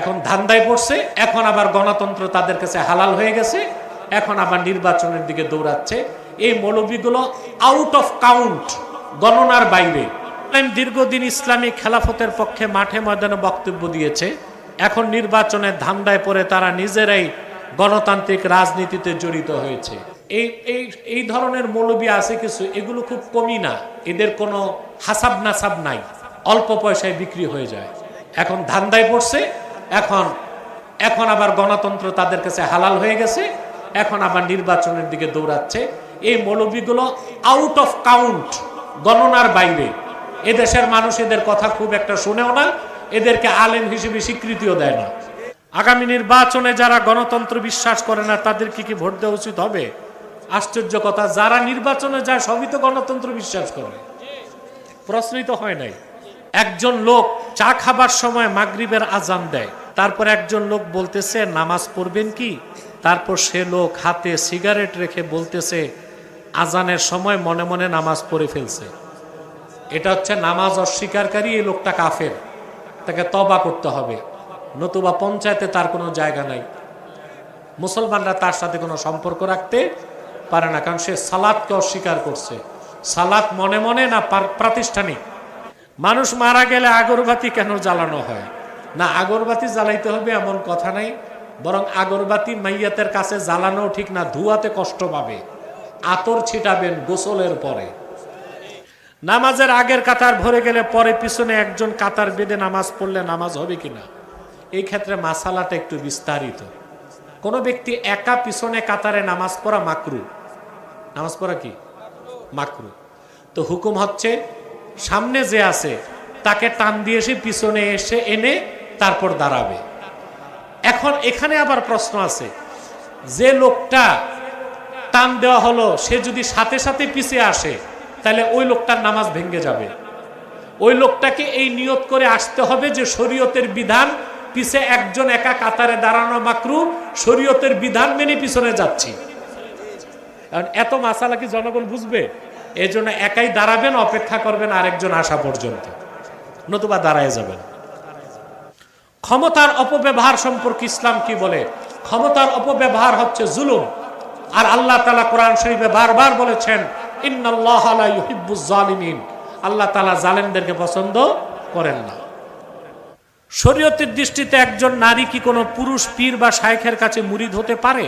এখন ধান্দায় পড়ছে, এখন আবার গণতন্ত্র তাদের কাছে হালাল হয়ে গেছে, এখন আবার নির্বাচনের দিকে দৌড়াচ্ছে। এই মৌলবীগুলো আউট অফ কাউন্ট, গণনার বাইরে। দীর্ঘদিন ইসলামী খেলাফতের পক্ষে মাঠে ময়দানে বক্তব্য দিয়েছে, এখন নির্বাচনের ধান্দায় পড়ে তারা নিজেরাই গণতান্ত্রিক রাজনীতিতে জড়িত হয়েছে। এই ধরনের মৌলবী আছে কিছু, এগুলো খুব কমই না, এদের কোনো হাসাব নাসাব নাই, অল্প পয়সায় বিক্রি হয়ে যায়। এখন ধান্দায় পড়ছে, এখন আবার গণতন্ত্র তাদের কাছে হালাল হয়ে গেছে, এখন আবার নির্বাচনের দিকে দৌড়াচ্ছে। এই মৌলবীগুলো আউট অফ কাউন্ট, গণনার বাইরে। এদেশের মানুষ এদের কথা খুব একটা শুনেও না, এদেরকে আলেম হিসেবে স্বীকৃতিও দেয় না। আগামী নির্বাচনে যারা গণতন্ত্র বিশ্বাস করে না তাদের কি ভোট দেওয়া উচিত হবে? আশ্চর্য কথা, যারা নির্বাচনে যায় সবই তো গণতন্ত্র বিশ্বাস করে, প্রশ্নই তো হয় নাই। একজন লোক চা খাবার সময় মাগরিবের আজান দেয়, তারপর একজন লোক বলতেছে নামাজ পড়বেন কি? তারপর সে লোক হাতে সিগারেট রেখে বলতেছে আজানের সময় মনে মনে নামাজ পড়ে ফেলছে। এটা হচ্ছে নামাজ অস্বীকারী, এই লোকটা কাফের, তাকে তওবা করতে হবে, নতুবা পঞ্চায়েতে তার কোনো জায়গা নাই। মুসলমানরা তার সাথে কোনো সম্পর্ক রাখতে পারে না, কারণ সে সালাতকে অস্বীকার করছে। সালাত মনে মনে না প্রাতিষ্ঠানিক। মানুষ মারা গেলে আগরবাতি কেন জ্বালানো হয় না? আগরবাতি জ্বালাইতে হবে এমন কথা নাই, বরং আগরবাতি মাইয়াতের কাছে জ্বালানো ঠিক না, ধুয়াতে কষ্ট পাবে। আতর ছিটাবেন গোসলের পরে। নামাজের আগের কাতার ভরে গেলে পরে পিছনে একজন কাতার বেঁধে নামাজ পড়লে নামাজ হবে কিনা, এই ক্ষেত্রে মাসালাটা একটু বিস্তারিত। কোনো ব্যক্তি একা পিছনে কাতারে নামাজ পড়া মাকরু। নামাজ পড়া কি মাকরু? তো হুকুম হচ্ছে সামনে যে আছে তাকে টান দিয়ে এসে পিছনে এসে এনে তারপর দাঁড়াবে। এখন এখানে আবার প্রশ্ন আছে, যে লোকটা টান দেওয়া হলো সে যদি সাথে সাথে পিছিয়ে আসে তাহলে ওই লোকটার নামাজ ভেঙে যাবে। ওই লোকটাকে এই নিয়ত করে আসতে হবে যে শরীয়তের বিধান, পিছে একজন একা কাতারে দাঁড়ানো মাকরু, শরীয়তের বিধান মেনে পিছনে যাচ্ছি। এত মাসালা কি জনগণ বুঝবে? এই জন্য একাই দাঁড়াবেন, অপেক্ষা করবেন আরেকজন আসা পর্যন্ত, নতুবা দাঁড়ায় যাবেন। ক্ষমতার অপব্যবহার সম্পর্কে ইসলাম কি বলে? ক্ষমতার অপব্যবহার হচ্ছে জুলুম। আর আল্লাহ তাআলা কোরআন শরীফে বারবার বলেছেন ইন্নাল্লাহা লা ইউহিব্বুজ জালিমিন, আল্লাহ তাআলা জালেমদেরকে পছন্দ করেন না। শরীয়তের দৃষ্টিতে একজন নারী কি কোনো পুরুষ পীর বা শাইখের কাছে মুরিদ হতে পারে?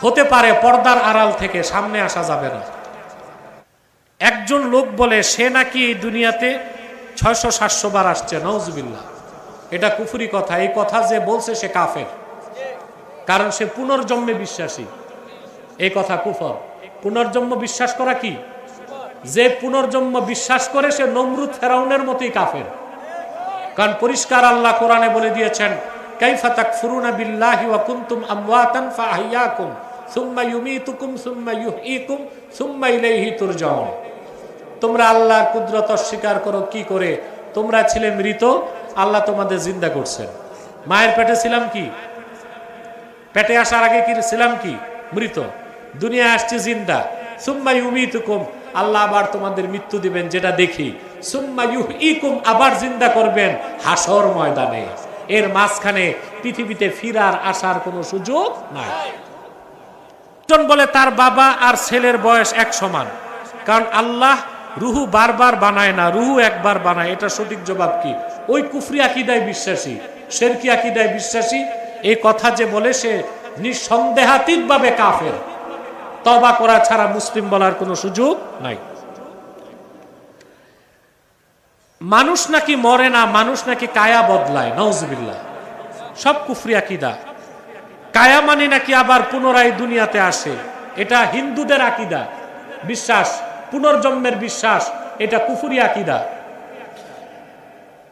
হতে পারে, পর্দার আড়াল থেকে, সামনে আসা যাবে না। একজন লোক বলে সে নাকি এই দুনিয়াতে 600-700 বার আসছে, নাউজুবিল্লাহ। এটা কুফরি কথা। এই কথা যে বলছে সে কাফের, কারণ সে পুনর্জন্মে বিশ্বাসী। এই কথা কুফর। পুনর্জন্ম বিশ্বাস করা কি? যে পুনর্জন্ম বিশ্বাস করে সে নমরুদ ফেরাউনের মতোই কাফের। কারণ পরিষ্কার আল্লাহ কোরআনে বলে দিয়েছেন কাইফা তাকফুরুনা বিল্লাহি ওয়া কুনতুম আমওয়াতান ফাআহইয়াকুম সুম্মা ইউমীতুকুম সুম্মা ইউহয়ীকুম সুম্মা ইলাইহি তুরজাউন। তোমরা আল্লাহর কুদরত অস্বীকার করো কি করে? তোমরা ছিলে মৃত, আল্লাহ তোমাদের জিন্দা করছেন। মায়ের পেটে ছিলাম কি? পেটে আসার আগে কি ছিলাম কি? মৃত। দুনিয়া আসছে জিন্দা। সুম্মা ইউমীতুকুম, আল্লাহ আবার তোমাদের মৃত্যু দিবেন, যেটা দেখি। সুম্মা ইউহয়ীকুম, আবার জিন্দা করবেন হাসর ময়দানে। এর মাঝখানে পৃথিবীতে ফিরার আসার কোনো সুযোগ নাই। একজন বলে তার বাবা আর ছেলের বয়স এক সমান, কারণ আল্লাহ রুহু বারবার বানায় না, রুহু একবার বানায়। এটা সঠিক জবাব কি? ওই কুফরি আকীদায় বিশ্বাসী, শিরকি আকীদায় বিশ্বাসী। এই কথা যে বলে সে নিঃসন্দেহাতীতভাবে কাফের। তওবা করা ছাড়া মুসলিম বলার কোনো সুযোগ নাই। মানুষ নাকি মরে না, মানুষ নাকি কায়া বদলায়, নাউজুবিল্লাহ। সব কুফরি আকীদা। কায়া মানে নাকি আবার পুনরায় দুনিয়াতে আসে, এটা হিন্দুদের আকীদা, বিশ্বাস, পুনর্জন্মের বিশ্বাস। এটা কুফরি আকীদা।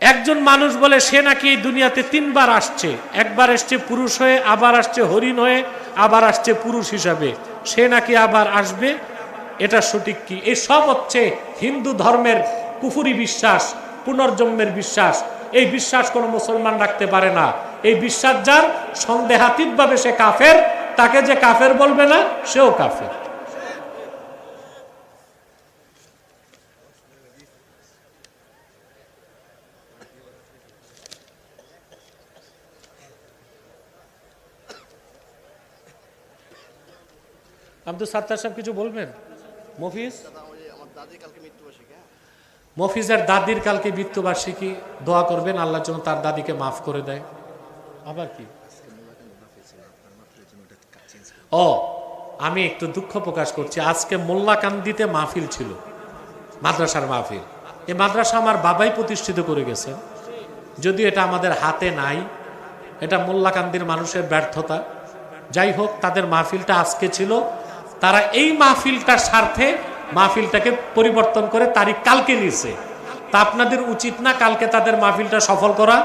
একজন মানুষ বলে সে নাকি এই দুনিয়াতে 3 বার আসছে, একবার আসছে পুরুষ হয়ে, আবার আসছে হরিণ হয়ে, আবার আসছে পুরুষ হিসাবে, সে নাকি আবার আসবে। এটা সঠিক কি? এই সব হচ্ছে হিন্দু ধর্মের কুফরি বিশ্বাস, পুনর্জন্মের বিশ্বাস। এই বিশ্বাস কোনো মুসলমান রাখতে পারে না। এই বিশ্বাস যার, সন্দেহাতীতভাবে সে কাফের। তাকে যে কাফের বলবে না, সেও কাফের। আব্দুল সাত্তার সাহেব কিছু বলবেন? মফিজের দাদির কালকে মৃত্যুবার্ষিকী, দোয়া করবেন আল্লাহর জন্য তার দাদিকে মাফ করে দেয়। আবার কি? ও, আমি একটু দুঃখ প্রকাশ করছি, আজকে মোল্লাকান্দিতে মাহফিল ছিল, মাদ্রাসার মাহফিল। এই মাদ্রাসা আমার বাবাই প্রতিষ্ঠিত করে গেছেন, যদিও এটা আমাদের হাতে নাই, এটা মোল্লাকান্দির মানুষের ব্যর্থতা। যাই হোক, তাদের মাহফিলটা আজকে ছিল, তারা এই মাহফিলটার স্বার্থে মাহফিলটাকে পরিবর্তন করে তারিখ কালকে নিয়েছে। তা আপনাদের উচিত না কালকে তাদের মাহফিলটা সফল করা?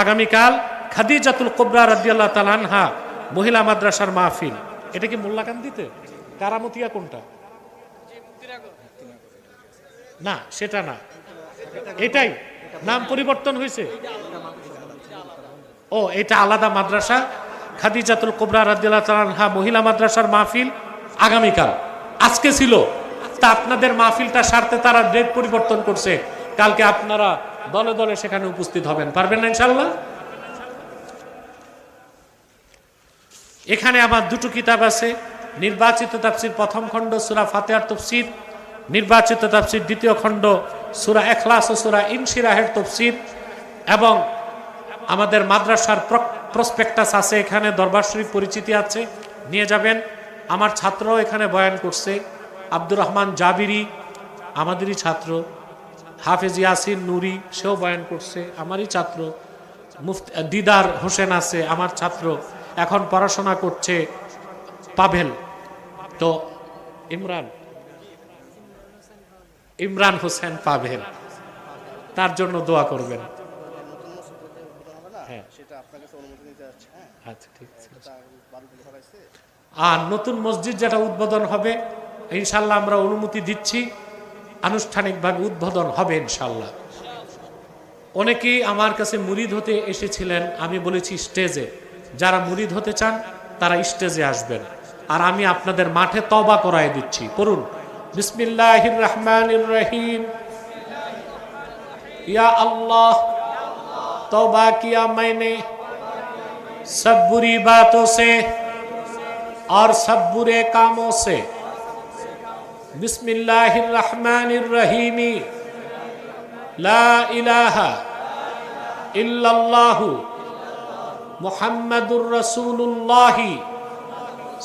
আগামীকাল খাদিজাতুল কুবরা রাদিয়াল্লাহু তাআলা আনহা মহিলা মাদ্রাসার মাহফিল। এটা কি মোল্লাকান্দিতে? কারামতিয়া কোনটা? না, সেটা না, এটাই নাম পরিবর্তন হয়েছে। ও, এটা আলাদা মাদ্রাসা। খাদিজাতুল কুবরা রাদিয়াল্লাহু তাআলা আনহা মহিলা মাদ্রাসার মাহফিল আগামীকাল, আজকে ছিল। তা আপনাদের মাহফিলটা স্বার্থে তারা ডেট পরিবর্তন করছে, কালকে আপনারা দলে দলে সেখানে উপস্থিত হবেন, পারবেন না ইনশাআল্লাহ? এখানে আমার দুটো কিতাব আছে, নির্বাচিত তাফসীর প্রথম খণ্ড সূরা ফাতিহার তাফসীর, নির্বাচিত তাফসীর দ্বিতীয় খণ্ড সূরা ইখলাস ও সূরা ইনশিরাহের তাফসীর, এবং আমাদের মাদ্রাসার প্রসপেক্টাস আছে, এখানে দরবার শরীফ পরিচিতি আছে, নিয়ে যাবেন। আমার ছাত্রও এখানে বয়ান করছে, আব্দুর রহমান জাবিরি আমাদেরই ছাত্র, হাফেজ ইয়াসিন নুরি সেও বয়ান করছে, আমারই ছাত্র, মুফতি দিদার হোসেন আছে আমার ছাত্র, এখন পড়াশোনা করছে পাভেল। তো ইমরান হোসেন পাভেল, তার জন্য দোয়া করবেন। হ্যাঁ, আচ্ছা, ঠিক আছে। আর নতুন মসজিদ যেটা উদ্বোধন হবে ইনশাল্লাহ আমরা অনুমতি দিচ্ছি, আনুষ্ঠানিকভাবে উদ্বোধন হবে ইনশাল্লাহ। অনেকেই আমার কাছে মুরিদ হতে এসেছিলেন, আমি বলেছি স্টেজে, যারা মুরিদ হতে চান তারা স্টেজে আসবেন, আর আমি আপনাদের মাঠে তওবা করায় দিচ্ছি। পড়ুন, বিসমিল্লাহির রহমানির রহিম। या अल्लाह तौबा किया मैंने सब बुरी बातों से और सब बुरे कामों से। बिस्मिल्लाहिर रहमानिर रहीम। ला इलाहा इल्लल्लाहु मुहम्मदुर रसूलुल्लाह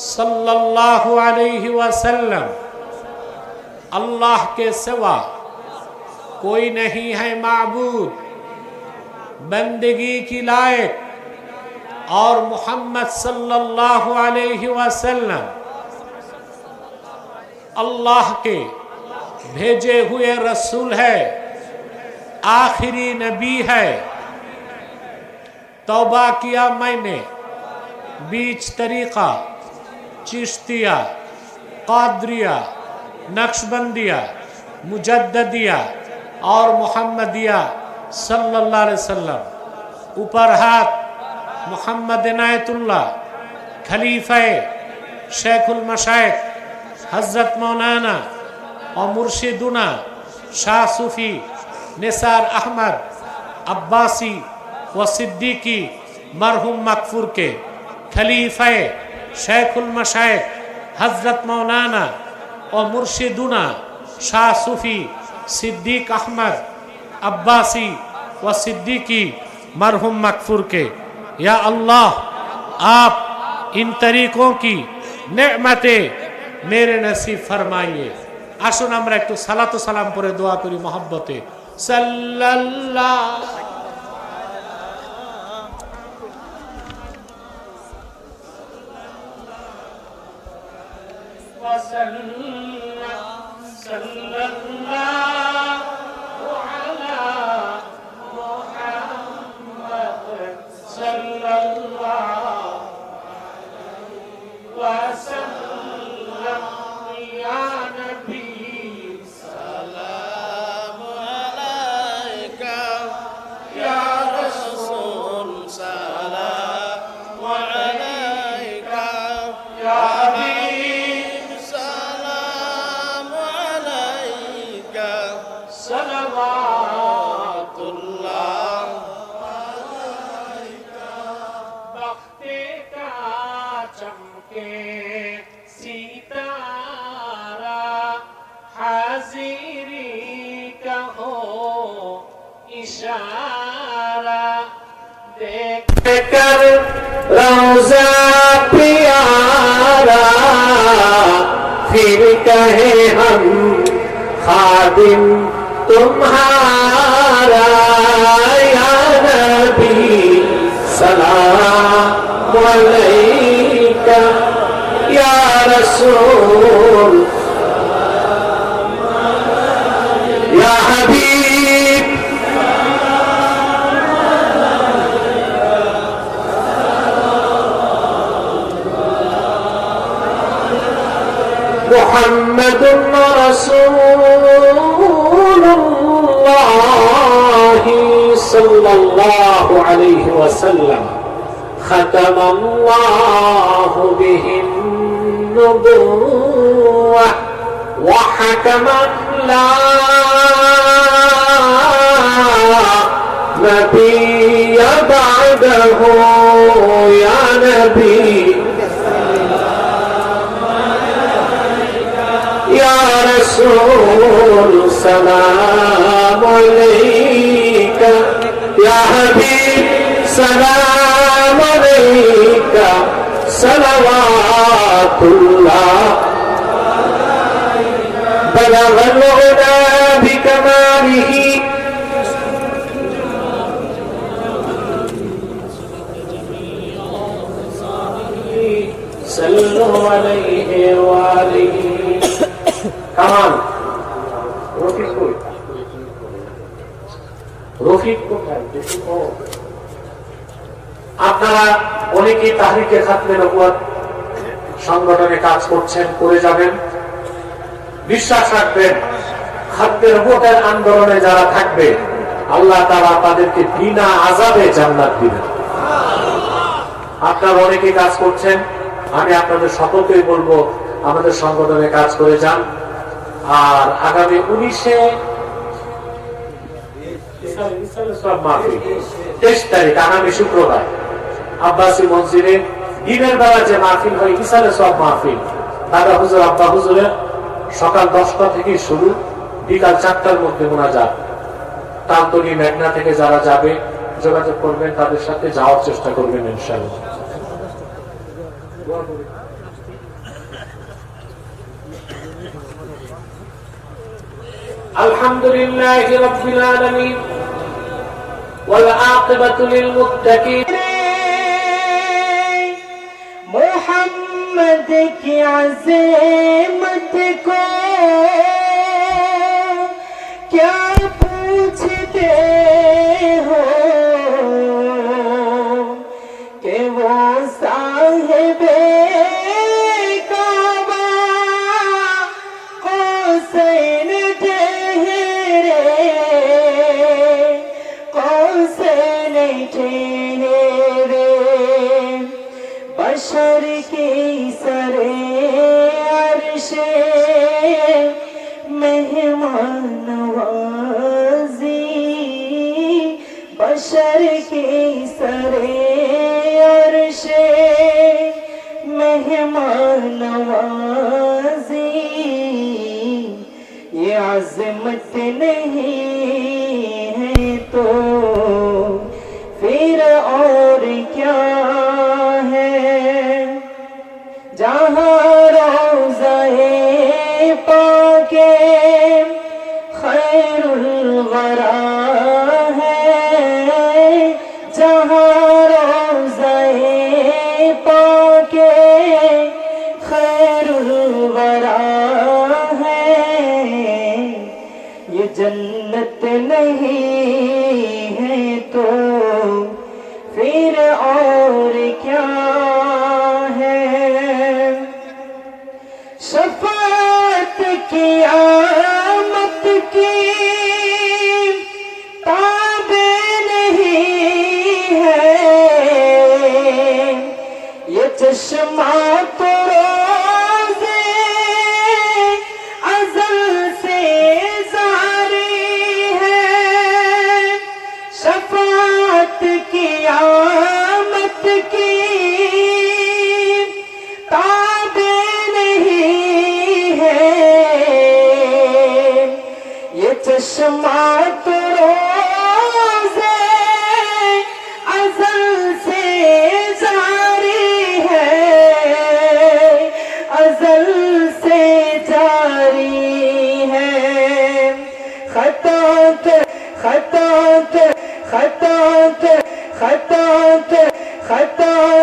सल्लल्लाहु अलैहि वसल्लम। अल्लाह के सिवा कोई नहीं है माबूद बंदगी की लायक, और मोहम्मद सल्लल्लाहु अलैहि वसल्लम अल्लाह के भेजे हुए रसूल है, आखिरी नबी है। तौबा किया मैंने बीच तरीका, चिश्तिया, कादरिया, नक्शबंदिया, मुजद्ददिया और मोहम्मदिया सल्लल्लाहु अलैहि वसल्लम। ऊपर हाथ मोहम्मद इनायतुल्लाह खलीफा शेखुल मशाइख हजरत मौलाना और मुर्शिदुना शाह सूफी निसार अहमद अब्बासी व सिद्दीकी मरहुम मकफूर के खलीफा शेखुल मशाइख हजरत मौलाना और मुर्शिदुना शाह सूफी सिद्दीक अहमद अब्बासी व सिद्दीकी मरहुम मकफूर के। या अल्लाह, आप इन तरीकों की नेमतें मेरे नसीब फरमाइए। आसुन আমরা একটু সালাত ও সালাম পড়ে দোয়া করি মহব্বতে। সাল্লাল্লাহু ওয়া সাল্লাল্লাহু আলা মুহাম্মদ সাল্লাল্লাহু ওয়া সাল্লাম। ইয়া নবী সালামু আলাইকা, ইয়া রাসূল সালামু আলাইকা, ইয়া হাবিব সালামু আলাইকা, সালাওয়াতুল্লাহ আলাইকা कर रोजा प्यारा फिर कहे हम खादिम तुम्हारा या नबी सलाम अलैका या रसूल या हबीब محمد رسول الله صلى الله عليه وسلم ختم الله به النبوة وحكما لا نبي بعده يا نبي يا رسول سلام عليك يا حبيب سلام عليك صلوات الله بلغ العلا بكماله صلوا عليه وآله কামাল রফিক কই রফিক কোথায় দেখো আপনারা অনেকেই তাহরিকে খাতমে নবুয়ত সংগঠনে কাজ করছেন করে যাবেন বিশ্বাস রাখবেন খাতমে নবুয়তের আন্দোলনে যারা থাকবে আল্লাহ তাআলা তাদেরকে বিনা আযাবে জান্নাত দিবেন আপনারা অনেকেই কাজ করছেন আমি আপনাদের সকলকেই বলবো আমাদের সংগঠনে কাজ করে যান আর আগামী 23 তারিখ আগামী শুক্রবার আব্বাসী মসজিদে দিনের বেলা যে মাহফিল হয় ইসালে সব মাহফিল দাদা হুজুর আব্বা হুজুরের সকাল 10টা থেকে শুরু বিকাল 4টার মধ্যে মোনাজাত তালতলি মেঘনা থেকে যারা যাবে যোগাযোগ করবেন তাদের সাথে যাওয়ার চেষ্টা করবেন ইনশাআল্লাহ الحمد لله رب العالمين والعاقبة للمتقين محمد की अज़ीमत को क्या पूछते हो कि वो साहिबे बशर की सरे अर्शे मेहमान नवाजी बशर की सरे अर्शे मेहमान नवाजी ये अज़मत नहीं है तो फिर और क्या जहाँ रोज़ाए पाके खैरुल वरा है जहाँ रोज़ाए पाके खैरुल वरा है ये जन्नत नहीं है तो फिर और क्या शफ़ाअत की आमत की ताबे नहीं है ये चश्मा तो रोज़े अज़ल से जारी है शफ़ाअत की आमत की चश्मा तो रोज़े अज़ल तो